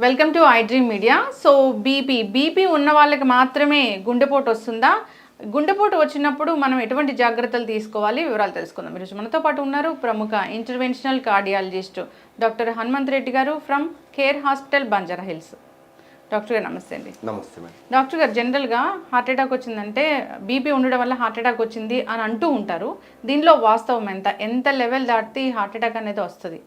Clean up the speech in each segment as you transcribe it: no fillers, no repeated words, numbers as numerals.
Welcome to I dream media. So BP ఉన్న వాళ్ళకి మాత్రమే గుండెపోటు వస్తుందా? గుండెపోటు వచ్చినప్పుడు మనం ఎటువంటి జాగ్రత్తలు తీసుకోవాలి, వివరాలు తెలుసుకుందాం. ఈరోజు మనతో పాటు ఉన్నారు ప్రముఖ interventional cardiologist doctor Hanumanth Reddy గారు from care hospital Banjara Hills. Doctor గారు నమస్తే అండి. నమస్తే మేడం. డాక్టర్ గారు, జనరల్గా హార్ట్ అటాక్ వచ్చిందంటే బీపీ ఉండడం వల్ల హార్ట్ అటాక్ వచ్చింది అని అంటూ ఉంటారు. దీనిలో వాస్తవం ఎంత లెవెల్ దాటి హార్ట్ అటాక్ అనేది వస్తుంది?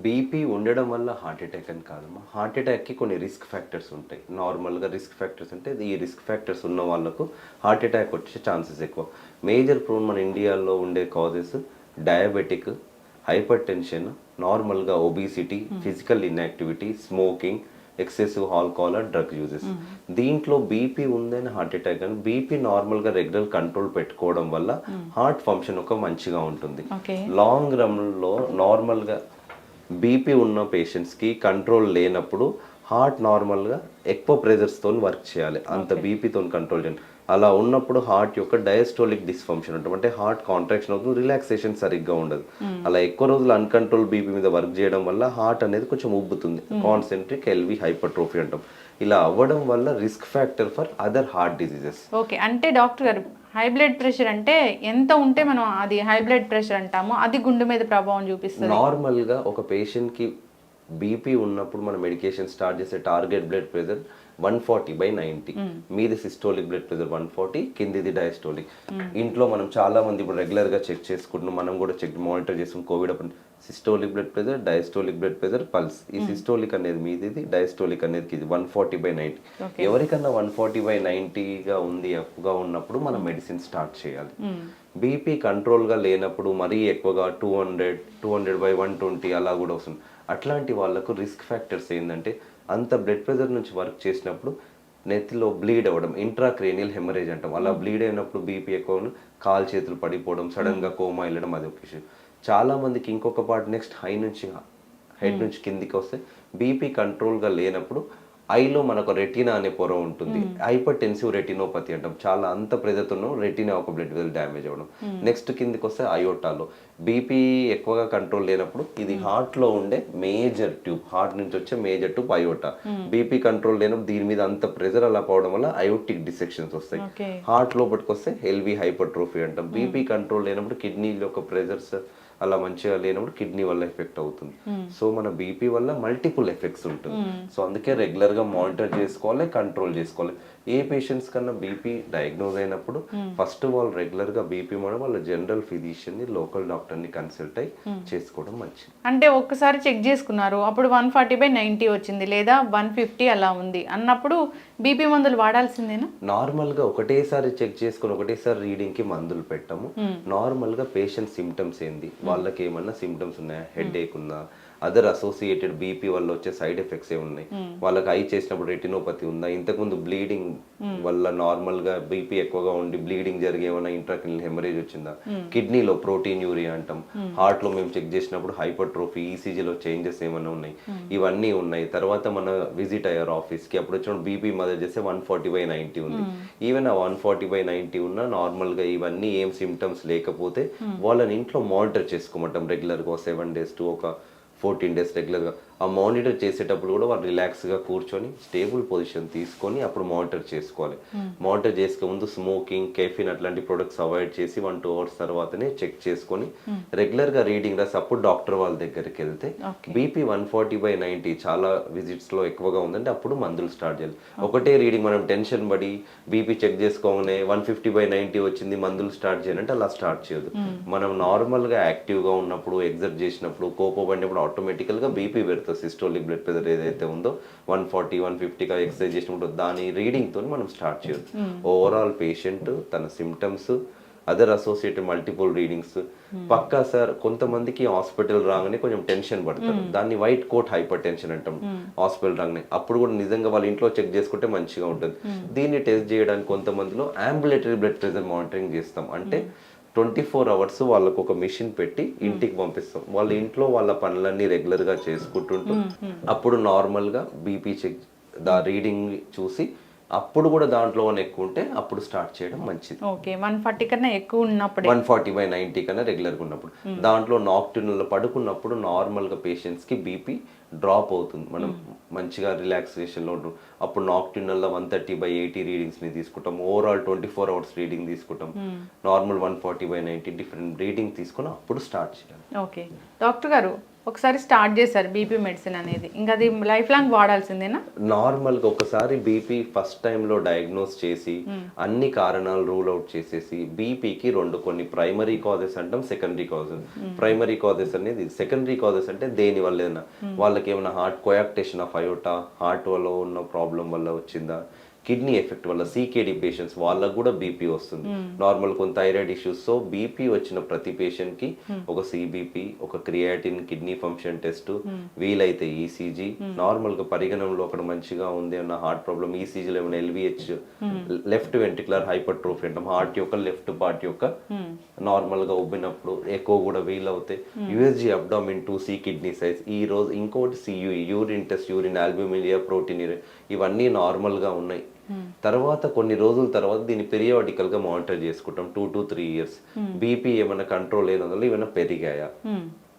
బీపీ ఉండడం వల్ల హార్ట్ అటాక్ అని కాదమ్మా. హార్ట్ అటాక్కి కొన్ని రిస్క్ ఫ్యాక్టర్స్ ఉంటాయి. నార్మల్గా రిస్క్ ఫ్యాక్టర్స్ అంటే ఈ రిస్క్ ఫ్యాక్టర్స్ ఉన్న వాళ్ళకు హార్ట్ అటాక్ వచ్చే ఛాన్సెస్ ఎక్కువ. మేజర్ ప్రోన్ మన ఇండియాలో ఉండే కాజెస్ డయాబెటిక్, హైపర్ టెన్షన్, నార్మల్గా obesity, physical inactivity, smoking, excessive alcohol, drug uses. దీంట్లో బీపీ ఉందని హార్ట్ అటాక్ అని బీపీ నార్మల్గా రెగ్యులర్ కంట్రోల్ పెట్టుకోవడం వల్ల హార్ట్ ఫంక్షన్ ఒక మంచిగా ఉంటుంది. లాంగ్ రన్లో నార్మల్గా బీపీ ఉన్న పేషెంట్స్కి కంట్రోల్ లేనప్పుడు హార్ట్ నార్మల్గా ఎక్కువ ప్రెజర్స్తో వర్క్ చేయాలి, అంత బీపీతో కంట్రోల్ చేయాలి. అలా ఉన్నప్పుడు హార్ట్ యొక్క డయాస్టోలిక్ డిస్ఫంక్షన్ ఉంటుంది, అంటే హార్ట్ కాంట్రాక్షన్ అవుతుంది, రిలాక్సేషన్ సరిగ్గా ఉండదు. అలా ఎక్కువ రోజులు అన్కంట్రోల్ బీపీ మీద వర్క్ చేయడం వల్ల హార్ట్ అనేది కొంచెం ఉబ్బుతుంది, కాన్సెంట్రిక్ ఎల్వి హైపర్ట్రోఫీ అంటాం. ఇలా అవ్వడం వల్ల risk factor for other heart diseases. Okay, అంటే డాక్టర్ గారు, హై బ్లడ్ ప్రెషర్ అంటే ఎంత ఉంటే మనం అది హై బ్లడ్ ప్రెషర్ అంటాము, అది గుండె మీద ప్రభావం చూపిస్తుంది? నార్మల్గా ఒక పేషెంట్కి బీపీ ఉన్నప్పుడు మనం మెడికేషన్ స్టార్ట్ చేసే టార్గెట్ బ్లడ్ ప్రెషర్ 140/90. మీది సిస్టోలిక్ బ్లడ్ ప్రెషర్ 140, కిందిది డయాస్టోలిక్. ఇంట్లో మనం చాలా మంది ఇప్పుడు రెగ్యులర్గా చెక్ చేసుకుంటున్నాం, మనం కూడా మానిటర్ చేస్తాం. కోవిడ్ అప్పుడు systolic blood pressure, diastolic blood pressure, pulse. ఈ సిస్టోలిక్ అనేది మీది, డయాస్టోలిక్ అనేది ఇది 140/90. ఎవరికన్నా 140/90గా ఉంది, ఎక్కువగా ఉన్నప్పుడు మనం మెడిసిన్ స్టార్ట్ చేయాలి. బీపీ కంట్రోల్గా లేనప్పుడు మరీ ఎక్కువగా 200/120 అలా కూడా వస్తుంది. అట్లాంటి వాళ్ళకు రిస్క్ ఫ్యాక్టర్స్ ఏంటంటే, అంత బ్లడ్ ప్రెషర్ నుంచి వర్క్ చేసినప్పుడు నెత్తిలో బ్లీడ్ అవ్వడం, ఇంట్రాక్రేనియల్ హెమరేజ్ అంటాం. అలా బ్లీడ్ అయినప్పుడు బీపీ ఎక్కువ, కాలు చేతులు పడిపోవడం, సడన్గా కోమా వెళ్ళడం, అది ఒక విషయం. చాలా మందికి ఇంకొక పార్ట్ నెక్స్ట్ హెడ్ నుంచి కిందికి వస్తే బీపీ కంట్రోల్గా లేనప్పుడు ఐలో మనకు రెటీనా అనే పొర ఉంటుంది, హైపర్ టెన్సివ్ రెటినోపతి అంటాం. చాలా అంత ప్రెజర్తో రెటీనా ఒక బ్లడ్ వెల్ డ్యామేజ్ అవ్వడం. నెక్స్ట్ కిందికి వస్తే అయోటాలో బీపీ ఎక్కువగా కంట్రోల్ లేనప్పుడు ఇది హార్ట్లో ఉండే మేజర్ ట్యూబ్, హార్ట్ నుంచి వచ్చే major tube iota. BP control లేనప్పుడు దీని మీద అంత ప్రెజర్ అలా పోవడం వల్ల అయోటిక్ డిసెక్షన్స్ వస్తాయి. హార్ట్ లోపలికి వస్తే ఎల్వి హైపర్ట్రోఫీ అంటాం. బీపీ కంట్రోల్ లేనప్పుడు కిడ్నీ యొక్క ప్రెజర్స్ అలా మంచిగా లేనప్పుడు కిడ్నీ వల్ల ఎఫెక్ట్ అవుతుంది. సో మన బీపీ వల్ల మల్టిపుల్ ఎఫెక్ట్స్ ఉంటుంది. సో అందుకే రెగ్యులర్గా మానిటర్ చేసుకోవాలి, కంట్రోల్ చేసుకోవాలి. ఏ పేషెంట్స్ కన్నా బీపీ డయాగ్నోజ్ అయినప్పుడు ఫస్ట్ వాళ్ళు రెగ్యులర్గా బీపీ వాళ్ళ జనరల్ ఫిజిషియన్ని, లోకల్ డాక్టర్ని కన్సల్ట్ అయ్యి చేసుకోవడం మంచిది. అంటే ఒక్కసారి చెక్ చేసుకున్నారు, అప్పుడు 140/90 వచ్చింది లేదా 150 అలా ఉంది అన్నప్పుడు బీపీ మందులు వాడాల్సిందేనా? నార్మల్గా ఒకటేసారి చెక్ చేసుకుని ఒకటేసారి రీడింగ్కి మందులు పెట్టాము. నార్మల్గా పేషెంట్ సిమ్టమ్స్ ఏంది, వాళ్ళకి ఏమన్నా సిమ్టమ్స్ ఉన్నాయా, హెడ్ ఏక్ ఉందా, అదర్ అసోసియేటెడ్ బీపీ వల్ల వచ్చే సైడ్ ఎఫెక్ట్స్ ఏ ఉన్నాయి, వాళ్ళకి ఐ చేసినప్పుడు రెటినోపతి ఉందా, ఇంతకుముందు బ్లీడింగ్ వల్ల నార్మల్గా బీపీ ఎక్కువగా ఉండి బ్లీడింగ్ జరిగే ఏమైనా ఇంట్రాక్రినల్ హెమరేజ్ వచ్చిందా, కిడ్నీలో ప్రోటీన్ యూరియా అంటాం, హార్ట్లో మేము చెక్ చేసినప్పుడు హైపర్ట్రోఫీ, ఈసీజీలో చేంజెస్ ఏమైనా ఉన్నాయి, ఇవన్నీ ఉన్నాయి. తర్వాత మన విజిట్ అయ్యారు ఆఫీస్కి, అప్పుడు వచ్చినప్పుడు బీపీ మదర్ చేస్తే 140/90 ఉంది. ఈవెన్ ఆ 140/90 ఉన్నా నార్మల్గా ఇవన్నీ ఏం సిమ్టమ్స్ లేకపోతే వాళ్ళని ఇంట్లో మానిటర్ చేసుకోమంటాం రెగ్యులర్గా 7 days to ఒక 14 days రెగ్యులర్గా. ఆ మానిటర్ చేసేటప్పుడు కూడా వాళ్ళు రిలాక్స్గా కూర్చొని స్టేబుల్ పొజిషన్ తీసుకొని అప్పుడు మానిటర్ చేసుకోవాలి. మానిటర్ చేసుకునే ముందు స్మోకింగ్, కెఫిన్ అట్లాంటి ప్రొడక్ట్స్ అవాయిడ్ చేసి 1-2 hours తర్వాతనే చెక్ చేసుకొని రెగ్యులర్గా రీడింగ్ రాసి అప్పుడు డాక్టర్ వాళ్ళ దగ్గరికి వెళ్తే బీపీ 140/90 చాలా విజిట్స్లో ఎక్కువగా ఉందంటే అప్పుడు మందులు స్టార్ట్ చేయాలి. ఒకటే రీడింగ్ మనం టెన్షన్ పడి బీపీ చెక్ చేసుకోగానే 150/90 వచ్చింది మందులు స్టార్ట్ చేయాలంటే అలా స్టార్ట్ చేయదు. మనం నార్మల్గా యాక్టివ్గా ఉన్నప్పుడు, ఎగ్జర్ట్ చేసినప్పుడు, కోపపడినప్పుడు ఆటోమేటికల్గా బీపీ పెడుతుంది. సిస్టోలిక్ బ్లడ్ ప్రెషర్ ఏదైతే ఉందో 140-150గా ఎక్సర్సైజ్ చేసినప్పుడు దాని రీడింగ్తో మనం స్టార్ట్ చేయొచ్చు. ఓవరాల్ పేషెంట్ తన symptoms, other associated multiple readings పక్కా. సార్ కొంతమందికి హాస్పిటల్ రాగానే కొంచెం టెన్షన్ పడతారు, దాన్ని white coat hyper tension. Hospital రాగానే అప్పుడు కూడా నిజంగా వాళ్ళ ఇంట్లో చెక్ చేసుకుంటే మంచిగా ఉంటుంది. దీన్ని టెస్ట్ చేయడానికి కొంతమందిలో అంబులేటరీ బ్లడ్ ప్రెషర్ మానిటరింగ్ చేస్తాం. అంటే 24 hours వాళ్ళకు ఒక మిషన్ పెట్టి ఇంటికి పంపిస్తాం. వాళ్ళ ఇంట్లో వాళ్ళ పనులన్నీ రెగ్యులర్గా చేసుకుంటుంటూ అప్పుడు నార్మల్గా బీపీ చెక్ రీడింగ్ చూసి అప్పుడు కూడా దాంట్లో ఎక్కువ ఉంటే అప్పుడు స్టార్ట్ చేయడం మంచిది. ఓకే, 140 కన్నా ఎక్కువ ఉన్నప్పుడు 140/90 కన్నా రెగ్యులర్గా ఉన్నప్పుడు. దాంట్లో నాక్టర్నల్ పడుకున్నప్పుడు నార్మల్గా పేషెంట్స్కి బీపీ డ్రాప్ అవుతుంది. మనం మంచిగా రిలాక్సేషన్లో ఉంటాం. అప్పుడు నాక్టర్నల్లో 130/80 రీడింగ్స్ని తీసుకుంటాం. ఓవరాల్ 24 అవర్స్ రీడింగ్ తీసుకుంటాం. నార్మల్ 140/90 డిఫరెంట్ రీడింగ్ తీసుకుని అప్పుడు స్టార్ట్ చేయాలి. ఓకే డాక్టర్ గారు, ఒకసారి స్టార్ట్ చేశారు బీపీ మెడిసిన్ అనేది, ఇంకా అది లైఫ్ లాంగ్ వాడాల్సిందేనా? నార్మల్గా ఒకసారి బీపీ ఫస్ట్ టైంలో డయాగ్నోస్ చేసి అన్ని కారణాలు రూల్ అవుట్ చేసేసి బీపీకి కొన్ని ప్రైమరీ కాజెస్ అంటాం, సెకండరీ కాజెస్. ప్రైమరీ కాజెస్ అనేది, సెకండరీ కాజెస్ అంటే దేని వల్ల ఏదైనా వాళ్ళకి ఏమైనా హార్ట్ కోయాక్టేషన్ ఆఫ్ అయోటా, హార్ట్ వల్ల ఉన్న ప్రాబ్లం వల్ల వచ్చిందా, కిడ్నీ ఎఫెక్ట్ వల్ల సికేడి పేషెంట్స్ వాళ్ళకు కూడా బీపీ వస్తుంది. నార్మల్ కొన్ని థైరాయిడ్ ఇష్యూస్. సో బీపీ వచ్చిన ప్రతి పేషెంట్ కి ఒక సిబిపి, ఒక క్రియాటిన్, కిడ్నీ ఫంక్షన్ టెస్ట్, వీలైతే ఈసీజీ, నార్మల్ గా పరిగణనలో అక్కడ మంచిగా ఉంది అన్న హార్ట్ ప్రాబ్లమ్, ఈసీజీలో ఏమైనా ఎల్విహెచ్, లెఫ్ట్ వెంట్రికులర్ హైపర్ట్రోఫీ అంటాం, హార్ట్ యొక్క లెఫ్ట్ పార్ట్ యొక్క నార్మల్ గా ఉబ్బినప్పుడు ఎక్కువ కూడా వీలవుతాయి. USG abdomen 2C kidney size. ఈ రోజు ఇంకోటి CUE, urine test, urine albuminuria, protein, ఇవన్నీ నార్మల్ గా ఉన్నాయి. తర్వాత కొన్ని రోజుల తర్వాత దీన్ని పీరియాడికల్ గా మానిటర్ చేసుకుంటాం 2 to 3 years. బీపీ ఏమైనా కంట్రోల్ లేనందువల్ల ఏమైనా పెరిగాయా,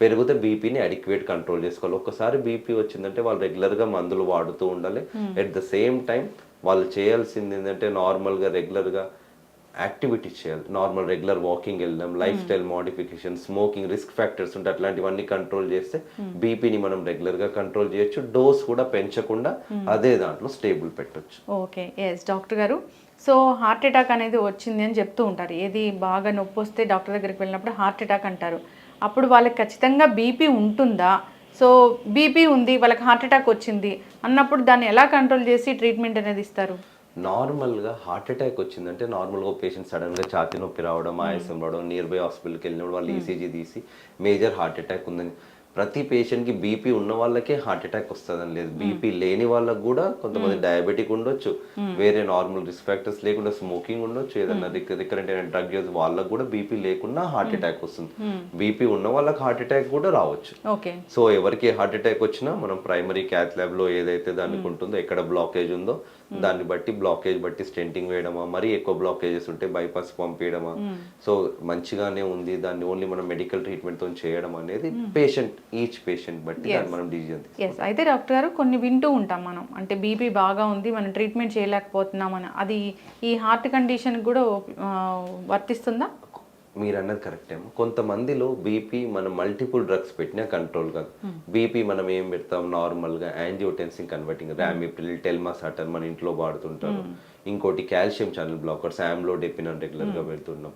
పెరిగితే బీపీని అడిక్వేట్ కంట్రోల్ చేసుకోవాలి. ఒక్కసారి బీపీ వచ్చిందంటే వాళ్ళు రెగ్యులర్ గా మందులు వాడుతూ ఉండాలి. ఎట్ ద సేమ్ టైం వాళ్ళు చేయాల్సింది ఏంటంటే నార్మల్ గా రెగ్యులర్ గా యాక్టివిటీస్ చేయాలి. నార్మల్ రెగ్యులర్ వాకింగ్ వెళ్ళడం, life style modification, smoking, risk factors ఉంటే అట్లాంటివన్నీ కంట్రోల్ చేస్తే బీపీని మనం రెగ్యులర్ గా కంట్రోల్ చేయొచ్చు. డోస్ కూడా పెంచకుండా అదే దాంట్లో స్టేబుల్ పెట్టొచ్చు. ఓకే, ఎస్ డాక్టర్ గారు. సో హార్ట్ అటాక్ అనేది వచ్చింది అని చెప్తూ ఉంటారు. ఏది బాగా నొప్పి వస్తే డాక్టర్ దగ్గరికి వెళ్ళినప్పుడు హార్ట్ అటాక్ అంటారు. అప్పుడు వాళ్ళకి ఖచ్చితంగా బీపీ ఉంటుందా? సో బీపీ ఉంది, వాళ్ళకి హార్ట్ అటాక్ వచ్చింది అన్నప్పుడు దాన్ని ఎలా కంట్రోల్ చేసి ట్రీట్మెంట్ అనేది ఇస్తారు? నార్మల్గా హార్ట్ అటాక్ వచ్చిందంటే నార్మల్గా పేషెంట్ సడన్గా ఛాతీ నొప్పి రావడం, ఆయాసం రావడం, నియర్ బై హాస్పిటల్కి వెళ్ళినప్పుడు వాళ్ళు ఈసీజీ తీసి మేజర్ హార్ట్ అటాక్ ఉందని. ప్రతి పేషెంట్కి బీపీ ఉన్న వాళ్ళకే హార్ట్ అటాక్ వస్తుందని లేదు. బీపీ లేని వాళ్ళకు కూడా కొంతమంది డయాబెటిక్ ఉండొచ్చు, వేరే నార్మల్ రిస్క్ ఫ్యాక్టర్స్ లేకుండా స్మోకింగ్ ఉండొచ్చు, ఏదైనా రికరెంట్ అయిన డ్రగ్ యూజ్ వాళ్ళకు కూడా బీపీ లేకుండా హార్ట్ అటాక్ వస్తుంది. బీపీ ఉన్న వాళ్ళకి హార్ట్ అటాక్ కూడా రావచ్చు. సో ఎవరికి హార్ట్ అటాక్ వచ్చినా మనం ప్రైమరీ క్యాత్ ల్యాబ్ లో ఏదైతే దానికి ఉంటుందో, ఎక్కడ బ్లాకేజ్ ఉందో దాన్ని బట్టి బ్లాకేజ్ బట్టి స్టెంటింగ్ వేయడమా, మరీ ఎక్కువ బ్లాకేజెస్ ఉంటే బైపాస్ పంపించడమా, సో మంచిగానే ఉంది దాన్ని ఓన్లీ మనం మెడికల్ ట్రీట్మెంట్ తో చేయడం అనేది పేషెంట్, ఈచ్ పేషెంట్ బట్టి మనం డిసిజన్ తీసుకోవాలి. అయితే డాక్టర్ గారు కొన్ని వింటూ ఉంటాం మనం, అంటే బీపీ బాగా ఉంది మనం ట్రీట్మెంట్ చేయలేకపోతున్నాం అని, అది ఈ హార్ట్ కండిషన్ కూడా వర్తిస్తుందా? మీరు అన్నది కరెక్ట్ ఏమో. కొంతమందిలో బీపీ మనం మల్టిపుల్ డ్రగ్స్ పెట్టినా కంట్రోల్ కాదు. బీపీ మనం ఏం పెడతాం, నార్మల్గా యాంజియోటెన్సిన్ కన్వర్టింగ్, రామిప్రిల్, టెల్మాసాటర్ మన ఇంట్లో వాడుతుంటారు. ఇంకోటి కాల్షియం ఛానల్ బ్లాకర్స్, ఆమ్లోడెపిన్ అని రెగ్యులర్గా పెడుతున్నాం.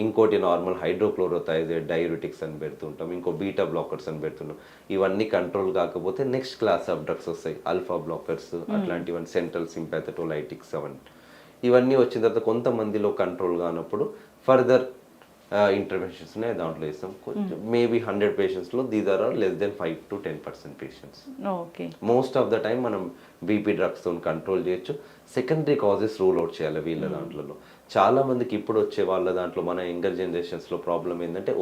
ఇంకోటి నార్మల్ హైడ్రోక్లోరోథైజైడ్ డైయూరిటిక్స్ అని పెడుతుంటాం. ఇంకో బీటా బ్లాకర్స్ అని పెడుతున్నాం. ఇవన్నీ కంట్రోల్ కాకపోతే నెక్స్ట్ క్లాస్ ఆఫ్ డ్రగ్స్ వస్తాయి, ఆల్ఫా బ్లాకర్స్ అట్లాంటివన్నీ, సెంట్రల్ సింపాథెటోలైటిక్స్ అవన్నీ. ఇవన్నీ వచ్చిన తర్వాత కొంతమందిలో కంట్రోల్ కానప్పుడు ఫర్దర్ ఇంటర్వెన్షన్స్ దాంట్లో ఇస్తాం. మేబీ 100 పేషెంట్స్లో these are less than 5 to 10% patients. Most of the time మనం బీపీ డ్రగ్స్తో కంట్రోల్ చేయొచ్చు. సెకండరీ కాజెస్ రూల్ అవుట్ చేయాలి వీళ్ళ దాంట్లో. చాలా మందికి ఇప్పుడు వచ్చే వాళ్ళ దాంట్లో మన యంగర్ జనరేషన్స్ లో ప్రాబ్లం ఏంటంటే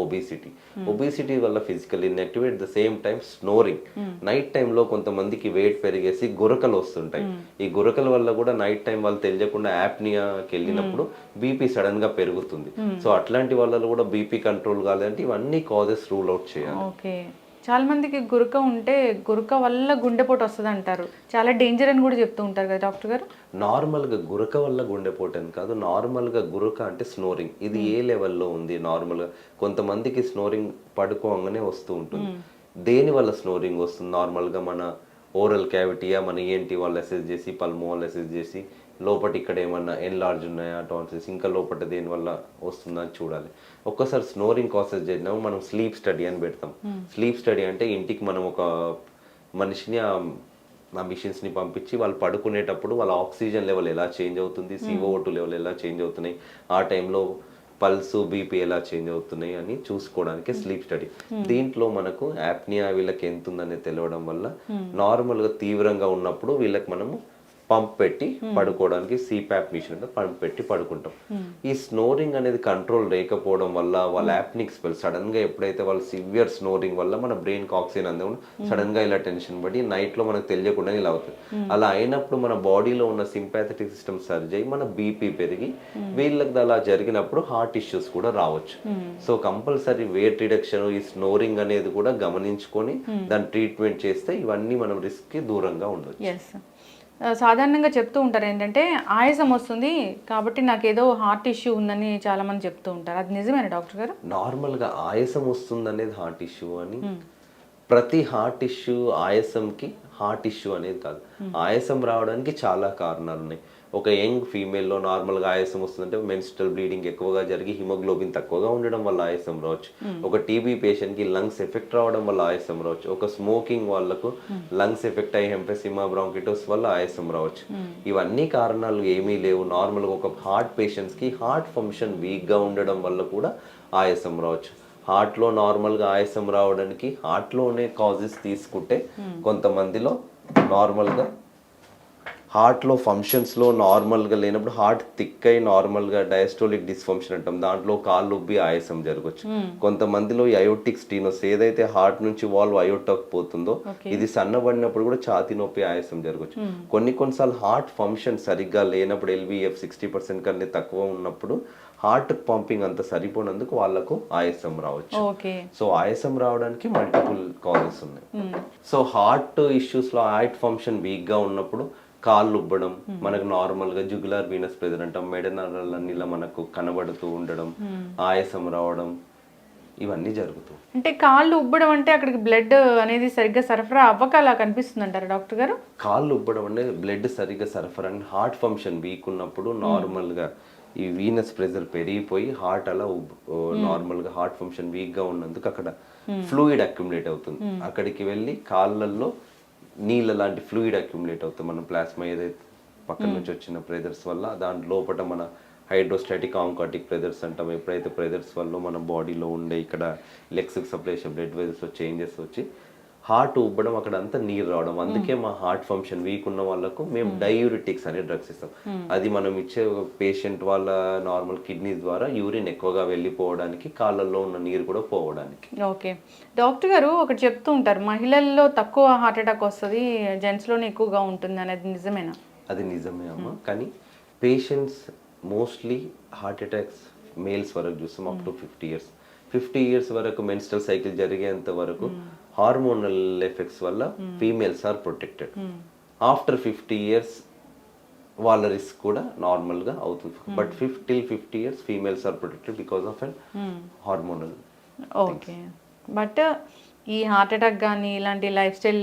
ఒబేసిటీ వల్ల physical inactive, at the same time snoring. Night టైంలో కొంతమందికి వెయిట్ పెరిగేసి గురకలు వస్తుంటాయి. ఈ గురకల వల్ల కూడా నైట్ టైం వాళ్ళు తెలియకుండా యాప్నియాకి వెళ్ళినప్పుడు బీపీ సడన్ గా పెరుగుతుంది. సో అట్లాంటి వాళ్ళలో కూడా బీపీ కంట్రోల్ కావాలంటే ఇవన్నీ కాజెస్ రూల్ అవుట్ చేయాలి. చాలా మందికి గురక ఉంటే గురక వల్ల గుండెపోటు వస్తుంది అంటారు, చాలా డేంజర్ అని కూడా చెప్తూ ఉంటారు కదా డాక్టర్ గారు. నార్మల్గా గురక వల్ల గుండెపోటు అని కాదు, నార్మల్గా గురక అంటే స్నోరింగ్. ఇది ఏ లెవెల్లో ఉంది, నార్మల్గా కొంతమందికి స్నోరింగ్ పడుకోగానే వస్తూ ఉంటుంది. దేని వల్ల స్నోరింగ్ వస్తుంది? నార్మల్గా మన ఓరల్ క్యావిటీయా, మన ఏంటి వాళ్ళు అసెస్ చేసి, పల్మో వాళ్ళు అసెస్ చేసి లోపల ఇక్కడ ఏమన్నా ఎన్లార్జ్ ఉన్నాయా టాన్సిల్స్, ఇంకా లోపల దేని వల్ల వస్తుందని చూడాలి. ఒక్కసారి స్నోరింగ్ కాసెస్ చేసినాము మనం స్లీప్ స్టడీ అని పెడతాం. స్లీప్ స్టడీ అంటే ఇంటికి మనం ఒక మనిషిని ఆ మిషన్స్ని పంపించి వాళ్ళు పడుకునేటప్పుడు వాళ్ళ ఆక్సిజన్ లెవెల్ ఎలా చేంజ్ అవుతుంది, CO2 లెవెల్ ఎలా చేంజ్ అవుతున్నాయి, ఆ టైంలో పల్స్, బీపీ ఎలా చేంజ్ అవుతున్నాయి అని చూసుకోవడానికి స్లీప్ స్టడీ. దీంట్లో మనకు యాప్నియా వీళ్ళకి ఎంత ఉందనే తెలియడం వల్ల నార్మల్గా తీవ్రంగా ఉన్నప్పుడు వీళ్ళకి మనము పంప్ పెట్టి పడుకోవడానికి సిపాప్ మిషన్ పంప్ పెట్టి పడుకుంటాం. ఈ స్నోరింగ్ అనేది కంట్రోల్ లేకపోవడం వల్ల వాళ్ళ యాప్నిక్ స్పెల్ సడన్ గా ఎప్పుడైతే వాళ్ళు సివియర్ స్నోరింగ్ వల్ల మన బ్రెయిన్ కి ఆక్సిజన్ అందడం సడన్ గా ఇలా టెన్షన్ పడి నైట్ లో మనకు తెలియకుండా ఇలా అవుతుంది. అలా అయినప్పుడు మన బాడీలో ఉన్న సింపాథెటిక్ సిస్టమ్ సర్జ్ అయ్యి మన బీపీ పెరిగి వీళ్ళకి అలా జరిగినప్పుడు హార్ట్ ఇష్యూస్ కూడా రావచ్చు. సో కంపల్సరీ వెయిట్ రిడక్షన్ ఈ స్నోరింగ్ అనేది కూడా గమనించుకొని దాని ట్రీట్మెంట్ చేస్తే ఇవన్నీ మనం రిస్క్ కి దూరంగా ఉండొచ్చు. సాధారణంగా చెప్తూ ఉంటారు ఏంటంటే ఆయాసం వస్తుంది కాబట్టి నాకు ఏదో హార్ట్ ఇష్యూ ఉందని చాలా మంది చెప్తూ ఉంటారు. అది నిజమేనా డాక్టర్ గారు? నార్మల్ గా ఆయాసం వస్తుంది అనేది హార్ట్ ఇష్యూ అని, ప్రతి హార్ట్ ఇష్యూ ఆయాసంకి హార్ట్ ఇష్యూ అనేది కాదు. ఆయాసం రావడానికి చాలా కారణాలు ఉన్నాయి. ఒక యంగ్ ఫీమేల్లో నార్మల్గా ఆయాసం వస్తుందంటే మెన్స్ట్రల్ బ్లీడింగ్ ఎక్కువగా జరిగి హిమోగ్లోబిన్ తక్కువగా ఉండడం వల్ల ఆయాసం రావచ్చు. ఒక టీబీ పేషెంట్కి లంగ్స్ ఎఫెక్ట్ రావడం వల్ల ఆయాసం రావచ్చు. ఒక స్మోకింగ్ వాళ్ళకు లంగ్స్ ఎఫెక్ట్ అయ్యి ఎంఫెసిమా బ్రాంకిటోస్ వల్ల ఆయాసం రావచ్చు. ఇవన్నీ కారణాలు ఏమీ లేవు. నార్మల్గా ఒక హార్ట్ పేషెంట్స్కి హార్ట్ ఫంక్షన్ వీక్గా ఉండడం వల్ల కూడా ఆయాసం రావచ్చు. హార్ట్లో నార్మల్గా ఆయాసం రావడానికి హార్ట్లోనే కాజెస్ తీసుకుంటే కొంతమందిలో నార్మల్గా హార్ట్లో ఫంక్షన్స్లో నార్మల్గా లేనప్పుడు హార్ట్ థిక్ అయి నార్మల్గా డయాస్టోలిక్ డిస్ఫంక్షన్ అంటాం, దాంట్లో కాళ్ళు ఉబ్బి ఆయాసం జరగచ్చు. కొంతమందిలో ఈ అయోటిక్ స్టీనోస్ ఏదైతే హార్ట్ నుంచి వాల్వ్ అయోటక్ పోతుందో ఇది సన్నబడినప్పుడు కూడా ఛాతీ నొప్పి ఆయాసం జరగచ్చు. కొన్నిసార్లు హార్ట్ ఫంక్షన్ సరిగ్గా లేనప్పుడు LVF 60% కన్నా తక్కువ ఉన్నప్పుడు హార్ట్ పంపింగ్ అంత సరిపోయినందుకు వాళ్ళకు ఆయాసం రావచ్చు. సో ఆయాసం రావడానికి మల్టిపుల్ కాజెస్ ఉన్నాయి. సో హార్ట్ ఇష్యూస్ లో హార్ట్ ఫంక్షన్ వీక్ గా ఉన్నప్పుడు కాళ్ళు ఉబ్బడం, మనకు నార్మల్ గా జుగులార్ వీనస్ ప్రెజర్ అంటాం, మెడ నరాలన్నీలా మనకు కనబడుతూ ఉండడం, ఆయాసం రావడం, ఇవన్నీ జరుగుతాయి. అంటే కాళ్ళు ఉబ్బడం అంటే అక్కడికి బ్లడ్ అనేది సరిగ్గా సరఫరా అవ్వక అలా కనిపిస్తుంది అంటారు డాక్టర్ గారు? కాళ్ళు ఉబ్బడం అంటే బ్లడ్ సరిగ్గా సరఫరా అంటే హార్ట్ ఫంక్షన్ వీక్ ఉన్నప్పుడు నార్మల్ గా ఈ వీనస్ ప్రెజర్ పెరిగిపోయి హార్ట్ అలా నార్మల్ గా హార్ట్ ఫంక్షన్ వీక్ గా ఉన్నందుకు అక్కడ ఫ్లూయిడ్ అక్యుములేట్ అవుతుంది. అక్కడికి వెళ్ళి కాళ్ళల్లో నీళ్ళ లాంటి ఫ్లూయిడ్ అక్యుములేట్ అవుతుంది. మన ప్లాస్మా ఏదైతే పక్కన నుంచి వచ్చిన ప్రెజర్స్ వల్ల దాని లోపల మన హైడ్రోస్టాటిక్ ఆంకాటిక్ ప్రెజర్స్ అంటాం. ఎప్పుడైతే ప్రెజర్స్ వల్ల మన బాడీలో ఉండే ఇక్కడ లెగ్స్కి సప్లై బ్లడ్ వెజల్స్ చేంజెస్ వచ్చి హార్ట్ ఉబ్బడం, అక్కడ అంతా నీరు రావడం. అందుకే మా హార్ట్ ఫంక్షన్ వీక్ ఉన్న వాళ్ళకు మేము డయూరిటిక్స్ అనే డ్రగ్స్ ఇస్తాం. అది మనం ఇచ్చే పేషెంట్ వాళ్ళ నార్మల్ కిడ్నీ ద్వారా యూరిన్ ఎక్కువగా వెళ్ళిపోవడానికి, కాళ్ళల్లో ఉన్న నీరు కూడా పోవడానికి. ఓకే డాక్టర్ గారు, ఒకటి చెప్తూ ఉంటారు మహిళల్లో తక్కువ హార్ట్ అటాక్ వస్తుంది, జెంట్స్లోనే ఎక్కువగా ఉంటుంది అనేది నిజమేనా? అది నిజమే అమ్మ. కానీ patients mostly heart attacks males వరకు చూస్తాం అప్ టు 50 years వరకు మెన్స్ట్రల్ సైకిల్ జరిగేంత వరకు హార్మోనల్ ఎఫెక్ట్స్ వల్ల females are protected. After 50 years వాళ్ళ రిస్క్ కూడా నార్మల్ గా అవుతుంది. But till 50 years females are protected because of an hormonal. Okay, but ఈ హార్ట్ అటాక్ కానీ ఇలాంటి లైఫ్ స్టైల్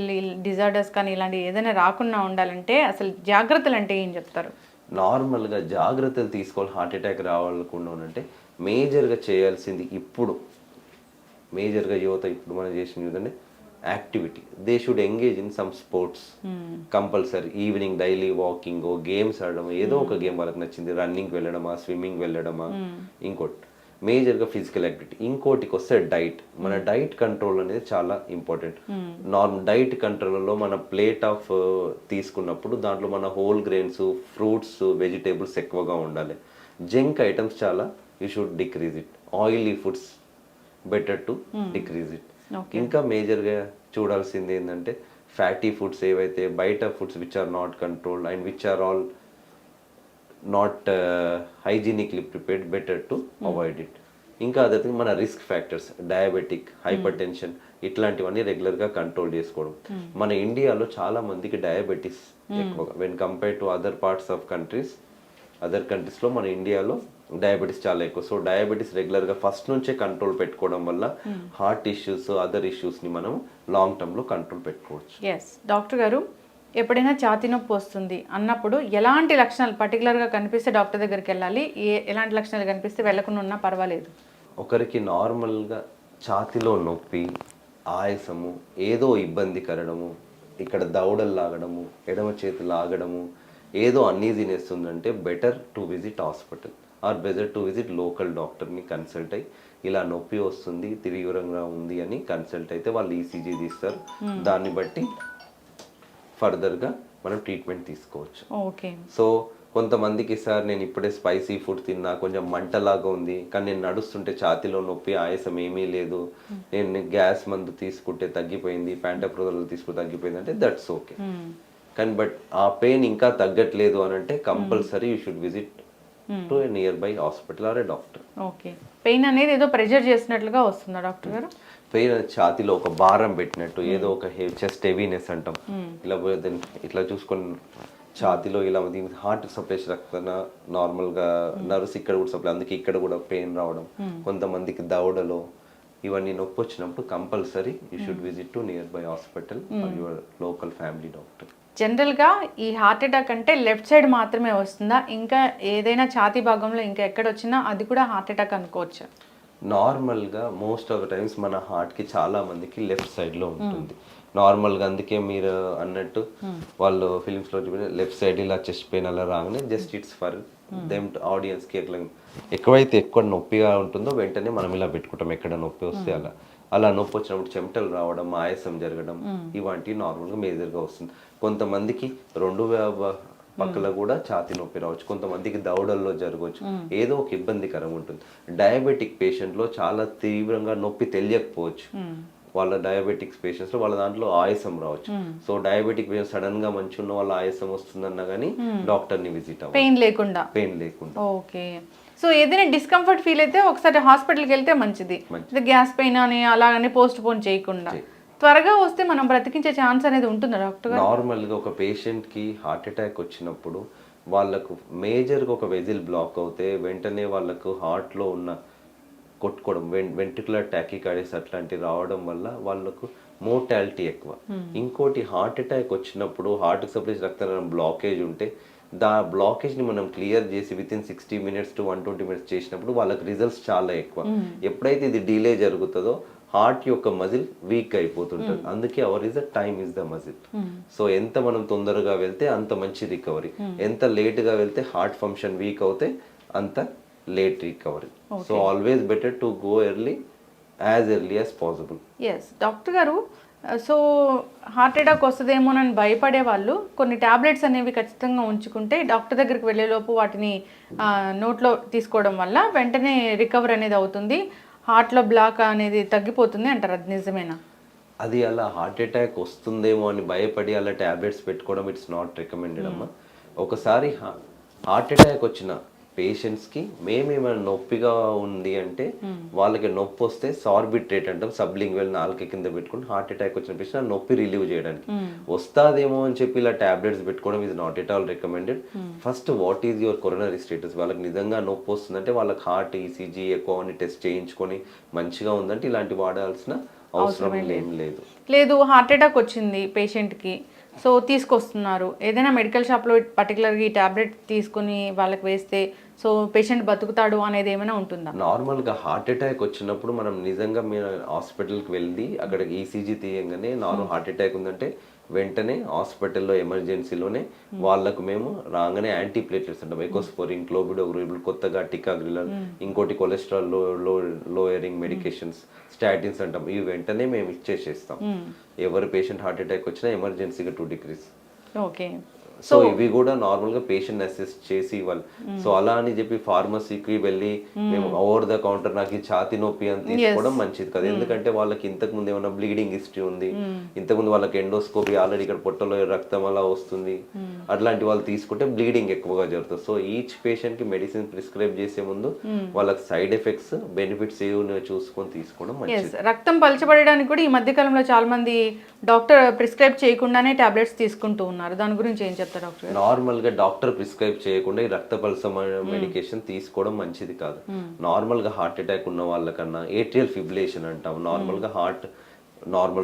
డిజార్డర్స్ కానీ ఇలాంటి ఏదైనా రాకుండా ఉండాలంటే అసలు జాగ్రత్తలు అంటే ఏం చెప్తారు? నార్మల్గా జాగ్రత్తలు తీసుకోవాలి. హార్ట్ అటాక్ రావాలకుండా అంటే మేజర్గా చేయాల్సింది ఇప్పుడు మేజర్గా యువత ఇప్పుడు మనం చేసిన ఏంటంటే activity. They should engage in some sports compulsory. Evening daily walking, games ఆడడం, ఏదో ఒక గేమ్ వాళ్ళకి నచ్చింది, రన్నింగ్ వెళ్ళడమా, స్విమ్మింగ్ వెళ్ళడమా, ఇంకోటి మేజర్గా ఫిజికల్ యాక్టివిటీ. ఇంకోటికి వస్తే డైట్. మన డైట్ కంట్రోల్ అనేది చాలా ఇంపార్టెంట్. డైట్ కంట్రోల్లో మన ప్లేట్ ఆఫ్ తీసుకున్నప్పుడు దాంట్లో మన హోల్ గ్రెయిన్స్, ఫ్రూట్స్, వెజిటేబుల్స్ ఎక్కువగా ఉండాలి. జంక్ ఐటమ్స్ చాలా you should decrease it. Oily foods better to decrease it. ఇంకా మేజర్గా చూడాల్సింది ఏంటంటే ఫ్యాటీ ఫుడ్స్ ఏవైతే బయట foods which are not controlled and which are all not hygienically prepared, better to avoid it. ఇంకా అదే మన రిస్క్ ఫ్యాక్టర్స్ డయాబెటిక్, హైపర్ టెన్షన్ ఇట్లాంటివన్నీ రెగ్యులర్గా కంట్రోల్ చేసుకోవడం. మన ఇండియాలో చాలా మందికి డయాబెటీస్ ఎక్కువగా when compare to other parts of countries. Other కంట్రీస్లో మన ఇండియాలో డయాబెటీస్ చాలా ఎక్కువ. సో డయాబెటీస్ రెగ్యులర్గా ఫస్ట్ నుంచే కంట్రోల్ పెట్టుకోవడం వల్ల హార్ట్ ఇష్యూస్, అదర్ ఇష్యూస్ని మనం లాంగ్ టర్మ్లో కంట్రోల్ పెట్టుకోవచ్చు. ఎస్ డాక్టర్ గారు, ఎప్పుడైనా ఛాతీ నొప్పి వస్తుంది అన్నప్పుడు ఎలాంటి లక్షణాలు పర్టికులర్గా కనిపిస్తే డాక్టర్ దగ్గరికి వెళ్ళాలి, ఎలాంటి లక్షణాలు కనిపిస్తే వెళ్ళకుండా ఉన్నా పర్వాలేదు? ఒకరికి నార్మల్గా ఛాతీలో నొప్పి, ఆయాసము, ఏదో ఇబ్బంది కరడము, ఇక్కడ దవడలు లాగడము, ఎడమ చేతి లాగడము, ఏదో అన్నీజీనెస్ ఉందంటే better to visit hospital or better to visit local డాక్టర్ని కన్సల్ట్ అయ్యి ఇలా నొప్పి వస్తుంది, తీవ్రంగా ఉంది అని కన్సల్ట్ అయితే వాళ్ళు ECG తీస్తారు. దాన్ని బట్టి ఫర్దర్గా మనం ట్రీట్మెంట్ తీసుకోవచ్చు. ఓకే. సో కొంతమందికి సార్ నేను ఇప్పుడే స్పైసీ ఫుడ్ తిన్నా, కొంచెం మంటలాగా ఉంది, కానీ నేను నడుస్తుంటే ఛాతీలో నొప్పి, ఆయాసం ఏమీ లేదు, నేను గ్యాస్ మందు తీసుకుంటే తగ్గిపోయింది, ప్యాంటప్రోజోల్ తీసుకుంటే తగ్గిపోయింది అంటే దట్స్ ఓకే. కానీ బట్ ఆ పెయిన్ ఇంకా తగ్గట్లేదు అని అంటే compulsory you should visit to a nearby hospital or a doctor. Okay. Pain అనేది ఏదో ప్రెషర్ చేసినట్లుగా వస్తుందా డాక్టర్ గారు? పెయిన్ ఛాతీలో ఒక భారం పెట్టినట్టు, ఏదో ఒక చెస్ట్ హెవీనెస్ అంటాం, ఇలా ఇట్లా చూసుకొని ఛాతీలో ఇలా హార్ట్ సప్లై రక్తన నార్మల్గా నర్వ్స్ ఇక్కడ కూడా సప్లై, అందుకే ఇక్కడ కూడా పెయిన్ రావడం, కొంతమందికి దవడలో ఇవన్నీ నొప్పి వచ్చినప్పుడు compulsory you should visit to nearby hospital or your local family doctor. జనరల్గా ఈ హార్ట్ అటాక్ అంటే లెఫ్ట్ సైడ్ మాత్రమే వస్తుందా, ఇంకా ఏదైనా ఛాతీ భాగంలో ఇంకా ఎక్కడ వచ్చినా అది కూడా హార్ట్ అటాక్ అనుకోవచ్చా? నార్మల్గా మోస్ట్ ఆఫ్ ద టైమ్స్ మన హార్ట్కి చాలా మందికి లెఫ్ట్ సైడ్లో ఉంటుంది నార్మల్గా. అందుకే మీరు అన్నట్టు వాళ్ళు ఫిలిమ్స్లో చూపిన లెఫ్ట్ సైడ్ ఇలా చెస్ట్ పెయిన్ అలా రాగానే జస్ట్ ఇట్స్ ఫర్ దెమ్ ఆడియన్స్కి ఎట్లా ఎక్కువైతే ఎక్కువ నొప్పిగా ఉంటుందో వెంటనే మనం ఇలా పెట్టుకుంటాం ఎక్కడ నొప్పి వస్తే అలా. అలా నొప్పి వచ్చినప్పుడు చెమటలు రావడం, ఆయాసం జరగడం ఇవంటివి నార్మల్గా మేజర్గా వస్తుంది. కొంతమందికి రెండు పక్కల కూడా ఛాతీ నొప్పి రావచ్చు, కొంతమందికి దవడల్లో జరగవచ్చు, ఏదో ఒక ఇబ్బందికరం ఉంటుంది. డయాబెటిక్ పేషెంట్లో చాలా తీవ్రంగా నొప్పి తెలియకపోవచ్చు, వాళ్ళ డయాబెటిక్స్ పేషెంట్స్ లో వాళ్ళ దాంట్లో ఆయాసం రావచ్చు. సో డయాబెటిక్ పేషెంట్ సడన్ గా మంచి ఉన్న వాళ్ళ ఆయాసం వస్తుందన్నా కానీ డాక్టర్ ని విజిట్ అవ్వాలి పెయిన్ లేకుండా. ఓకే. సో ఏదైనా డిస్కంఫర్ట్ ఫీల్ అయితే ఒకసారి హాస్పిటల్కి వెళ్తే మంచిది. గ్యాస్ పెయిన్ అని అలాగని పోస్ట్ పోన్ చేయకుండా త్వరగా వస్తే మనం బ్రతికించే ఛాన్స్ అనేది ఉంటుందా డాక్టర్? నార్మల్ గా ఒక పేషెంట్ కి హార్ట్ అటాక్ వచ్చినప్పుడు వాళ్ళకు మేజర్ గా ఒక వెజిల్ బ్లాక్ అవుతే వెంటనే వాళ్ళకు హార్ట్ లో ఉన్న కొట్టుకోవడం, వెంట్రికులర్ టాకికార్డియస్ అట్లాంటివి రావడం వల్ల వాళ్ళకు మోర్టాలిటీ ఎక్కువ. ఇంకోటి హార్ట్ అటాక్ వచ్చినప్పుడు హార్ట్ సప్లై రక్తనాళం బ్లాకేజ్ ఉంటే బ్లాకేజ్ ని మనం క్లియర్ చేసి with in 60 minutes to 120 minutes చేసినప్పుడు వాళ్ళకి రిజల్ట్స్ చాలా ఎక్కువ. ఎప్పుడైతే ఇది డిలే జరుగుతుందో హార్ట్ యొక్క మజిల్ వీక్ అయిపోతుంటుంది. అందుకే hour is the time is the muscle. So ఎంత మనం తొందరగా వెళ్తే అంత మంచి రికవరీ, ఎంత లేట్ గా వెళ్తే హార్ట్ ఫంక్షన్ వీక్ అవుతే అంత late recovery. So always better to go early, as early as possible. Yes doctor గారు, సో హార్ట్ అటాక్ వస్తుందేమోనని భయపడే వాళ్ళు కొన్ని టాబ్లెట్స్ అనేవి ఖచ్చితంగా ఉంచుకుంటే డాక్టర్ దగ్గరికి వెళ్ళేలోపు వాటిని నోట్లో తీసుకోవడం వల్ల వెంటనే రికవర్ అనేది అవుతుంది, హార్ట్లో బ్లాక్ అనేది తగ్గిపోతుంది అంటారు. అది నిజమేనా? అది అలా హార్ట్ అటాక్ వస్తుందేమో అని భయపడి అలా టాబ్లెట్స్ పెట్టుకోవడం ఇట్స్ నాట్ రికమెండెడ్ అమ్మా. ఒకసారి హార్ట్ అటాక్ వచ్చిన పేషెంట్స్కి మేమేమైనా నొప్పిగా ఉంది అంటే వాళ్ళకి నొప్పి వస్తే సార్బిట్రేట్ అంటాం, సబ్లింగ్వెల్ నాలుక కింద పెట్టుకుని హార్ట్ అటాక్ వచ్చిన పేషెంట్ ఆ నొప్పి రిలీవ్ చేయడానికి వస్తాదేమో అని చెప్పి ఇలా టాబ్లెట్స్ పెట్టుకోవడం ఇది not at all recommended. First what is your coronary status, వాళ్ళకి నిజంగా నొప్పి వస్తుందంటే వాళ్ళకి హార్ట్ ఈసీజీ ఎక్కువ అని టెస్ట్ చేయించుకొని మంచిగా ఉందంటే ఇలాంటి వాడాల్సిన అవసరం ఏం లేదు. హార్ట్ అటాక్ వచ్చింది పేషెంట్కి, సో తీసుకొస్తున్నారు, ఏదైనా మెడికల్ షాప్లో పర్టికులర్గా ఈ టాబ్లెట్ తీసుకుని వాళ్ళకి వేస్తే సో పేషెంట్ బతుకుతాడు అనేది ఏమైనా ఉంటుందా? నార్మల్గా హార్ట్ అటాక్ వచ్చినప్పుడు మనం నిజంగా మీరు హాస్పిటల్కి వెళ్ళి అక్కడ ఈసీజీ తీయంగానే నార్మల్ హార్ట్ అటాక్ ఉందంటే వెంటనే హాస్పిటల్లో ఎమర్జెన్సీలోనే వాళ్ళకు మేము రాగానే యాంటీ ప్లేట్లెట్స్ అంటాం, ఎకోస్పోరిన్, క్లోబిడోగ్రిల్, కొత్తగా టికాగ్రిలర్, ఇంకోటి కొలెస్ట్రాల్ లోయరింగ్ మెడికేషన్స్, స్టాటిన్స్ అంటాం, ఇవి వెంటనే మేము ఇచ్చేసేస్తాం. ఎవరి పేషెంట్ హార్ట్ అటాక్ వచ్చినా ఎమర్జెన్సీగా 2 degrees. ఓకే. సో ఇవి కూడా నార్మల్ గా పేషెంట్ అసెస్ చేసి ఇవ్వాలి. సో అలా అని చెప్పి ఫార్మసీకి వెళ్ళి మేము ఓవర్ ద కౌంటర్ నాకు ఈ ఛాతి నొప్పి అని తీసుకోవడం మంచిది కదా. ఎందుకంటే వాళ్ళకి ఇంతకు ముందు ఏమైనా బ్లీడింగ్ హిస్టరీ ఉంది, ఇంతకుముందు వాళ్ళకి ఎండోస్కోపీ ఆల్రెడీ ఇక్కడ పొట్టలో రక్తం అలా వస్తుంది, అట్లాంటి వాళ్ళు తీసుకుంటే బ్లీడింగ్ ఎక్కువగా జరుగుతుంది. సో ఈచ్ పేషెంట్ కి మెడిసిన్ ప్రిస్క్రైబ్ చేసే ముందు వాళ్ళకి సైడ్ ఎఫెక్ట్స్, బెనిఫిట్స్ ఏమి చూసుకొని తీసుకోవడం మంచిది. రక్తం పలచబడడానికి కూడా ఈ మధ్య కాలంలో చాలా మంది డాక్టర్ ప్రిస్క్రైబ్ చేయకుండానే టాబ్లెట్స్ తీసుకుంటూ ఉన్నారు, దాని గురించి ఏం చెప్తారు? నార్మల్ గా డాక్టర్ ప్రిస్క్రైబ్ చేయకుండా ఈ రక్త పల్స మెడికేషన్ తీసుకోవడం మంచిది కాదు. నార్మల్ గా హార్ట్ అటాక్ ఉన్న వాళ్ళకన్నా ఏట్రియల్ ఫిబ్రిలేషన్ అంటాం, నార్మల్ గా హార్ట్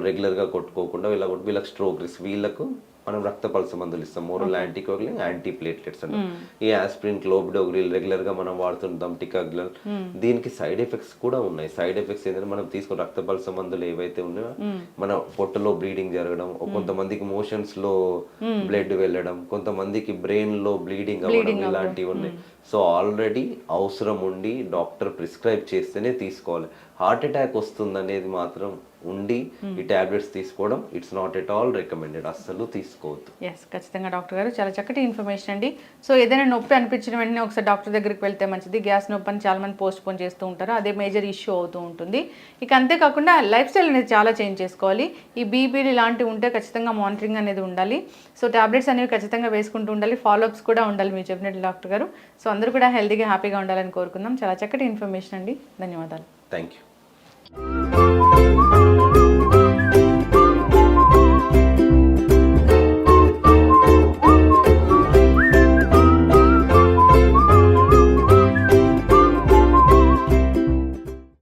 రెగ్యులర్ గా కొట్టుకోకుండా వీళ్ళకి స్ట్రోక్ రిస్క్, వీళ్ళకు మనం రక్త పల్స మందులు ఇస్తాం, మోరల్ యాంటీకోగులిన్, యాంటీ ప్లేట్లెట్స్ అంటాం. ఈ ఆస్పిరిన్, క్లోబిడోగ్రిల్ రెగ్యులర్ గా మనం వాడుతుంటాం, టికాగ్రిల్. దీనికి సైడ్ ఎఫెక్ట్స్ కూడా ఉన్నాయి. సైడ్ ఎఫెక్ట్స్ ఏంటంటే మనం తీసుకున్న రక్త పల్స మందులు ఏవైతే ఉన్నాయో మన పొట్టలో బ్లీడింగ్ జరగడం, కొంతమందికి మోషన్స్ లో బ్లడ్ వెళ్ళడం, కొంతమందికి బ్రెయిన్ లో బ్లీడింగ్ అవ్వడం, ఇలాంటివి ఉన్నాయి. సో ఆల్రెడీ అవసరం ఉండి డాక్టర్ ప్రిస్క్రైబ్ చేస్తేనే తీసుకోవాలి. హార్ట్ అటాక్ వస్తుంది అనేది మాత్రం ఉండి ఈ టాబ్లెట్స్ తీసుకోవడం it's not at all recommended, అస్సలు తీసుకోవద్దు. ఎస్, ఖచ్చితంగా డాక్టర్ గారు చాలా చక్కటి ఇన్ఫర్మేషన్ అండి. సో ఏదైనా నొప్పి అనిపించిన వెంటనే ఒకసారి డాక్టర్ దగ్గరికి వెళ్తే మంచిది. గ్యాస్ నొప్పి అని చాలా మంది పోస్ట్ పోన్ చేస్తూ ఉంటారు, అదే మేజర్ ఇష్యూ అవుతూ ఉంటుంది. ఇక అంతేకాకుండా లైఫ్ స్టైల్ అనేది చాలా చేంజ్ చేసుకోవాలి. ఈ బీపీలు ఇలాంటివి ఉంటే ఖచ్చితంగా మానిటరింగ్ అనేది ఉండాలి. సో టాబ్లెట్స్ అనేవి ఖచ్చితంగా వేసుకుంటూ ఉండాలి, ఫాలోఅప్స్ కూడా ఉండాలి మీరు చెప్పినట్టు డాక్టర్ గారు. సో అందరూ కూడా హెల్తీగా హ్యాపీగా ఉండాలని కోరుకుందాం. చాలా చక్కటి ఇన్ఫర్మేషన్ అండి, ధన్యవాదాలు. Thank you.